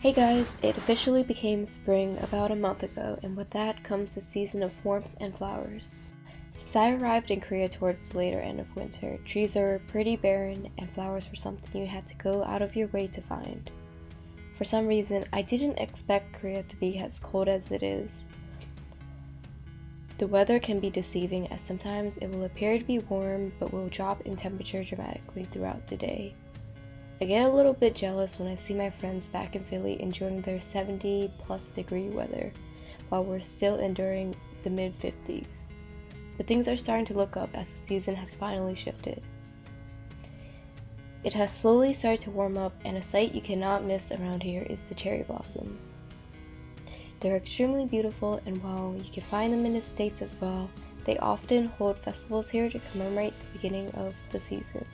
Hey guys, it officially became spring about a month ago, and with that comes the season of warmth and flowers. Since I arrived in Korea towards the later end of winter, trees are pretty barren and flowers were something you had to go out of your way to find. For some reason, I didn't expect Korea to be as cold as it is. The weather can be deceiving as sometimes it will appear to be warm but will drop in temperature dramatically throughout the day. I get a little bit jealous when I see my friends back in Philly enjoying their 70+ degree weather while we're still enduring the mid-50s. But things are starting to look up as the season has finally shifted. It has slowly started to warm up, and a sight you cannot miss around here is the cherry blossoms. They're extremely beautiful, and while you can find them in the States as well, they often hold festivals here to commemorate the beginning of the season.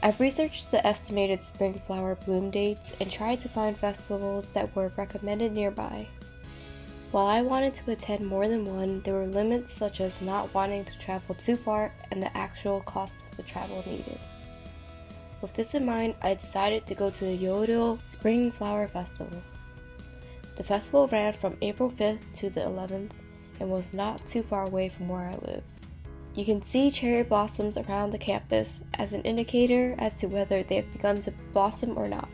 I've researched the estimated spring flower bloom dates and tried to find festivals that were recommended nearby. While I wanted to attend more than one, there were limits such as not wanting to travel too far and the actual cost of the travel needed. With this in mind, I decided to go to the Yodel Spring Flower Festival. The festival ran from April 5th to the 11th and was not too far away from where I live. You can see cherry blossoms around the campus as an indicator as to whether they have begun to blossom or not,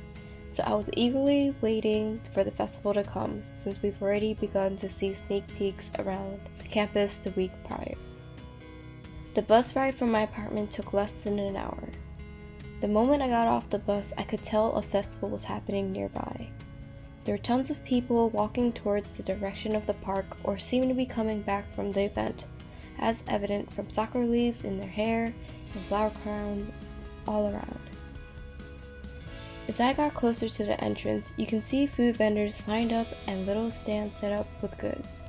so I was eagerly waiting for the festival to come since we've already begun to see sneak peeks around the campus the week prior. The bus ride from my apartment took less than an hour. The moment I got off the bus, I could tell a festival was happening nearby. There were tons of people walking towards the direction of the park or seemed to be coming back from the event, as evident from sakura leaves in their hair and flower crowns all around. As I got closer to the entrance, you can see food vendors lined up and little stands set up with goods.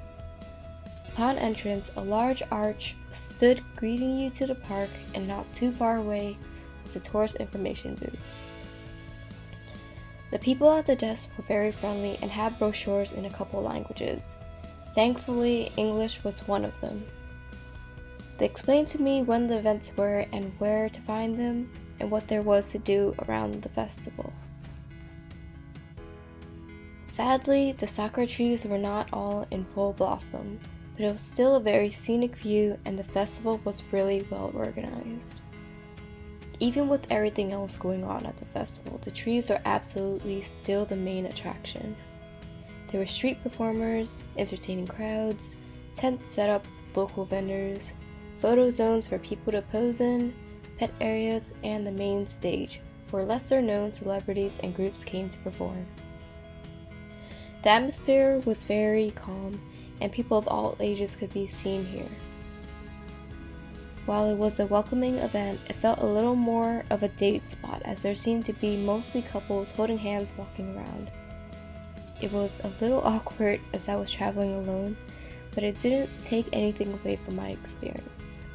Upon entrance, a large arch stood greeting you to the park, and not too far away was a tourist information booth. The people at the desk were very friendly and had brochures in a couple languages. Thankfully, English was one of them. They explained to me when the events were and where to find them and what there was to do around the festival. Sadly, the sakura trees were not all in full blossom, but it was still a very scenic view and the festival was really well organized. Even with everything else going on at the festival, the trees are absolutely still the main attraction. There were street performers, entertaining crowds, tents set up with local vendors, photo zones for people to pose in, pet areas, and the main stage, where lesser-known celebrities and groups came to perform. The atmosphere was very calm, and people of all ages could be seen here. While it was a welcoming event, it felt a little more of a date spot, as there seemed to be mostly couples holding hands walking around. It was a little awkward as I was traveling alone, but it didn't take anything away from my experience.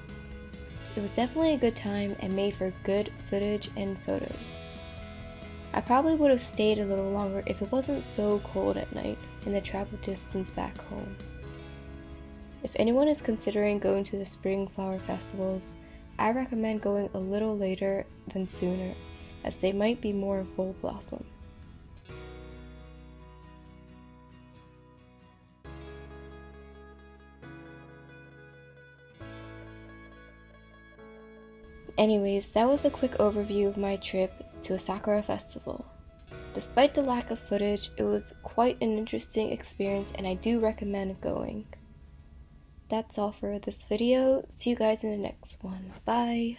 It was definitely a good time and made for good footage and photos. I probably would have stayed a little longer if it wasn't so cold at night and the travel distance back home. If anyone is considering going to the spring flower festivals, I recommend going a little later than sooner, as they might be more in full blossom. Anyways, that was a quick overview of my trip to a Sakura Festival. Despite the lack of footage, it was quite an interesting experience and I do recommend going. That's all for this video. See you guys in the next one. Bye!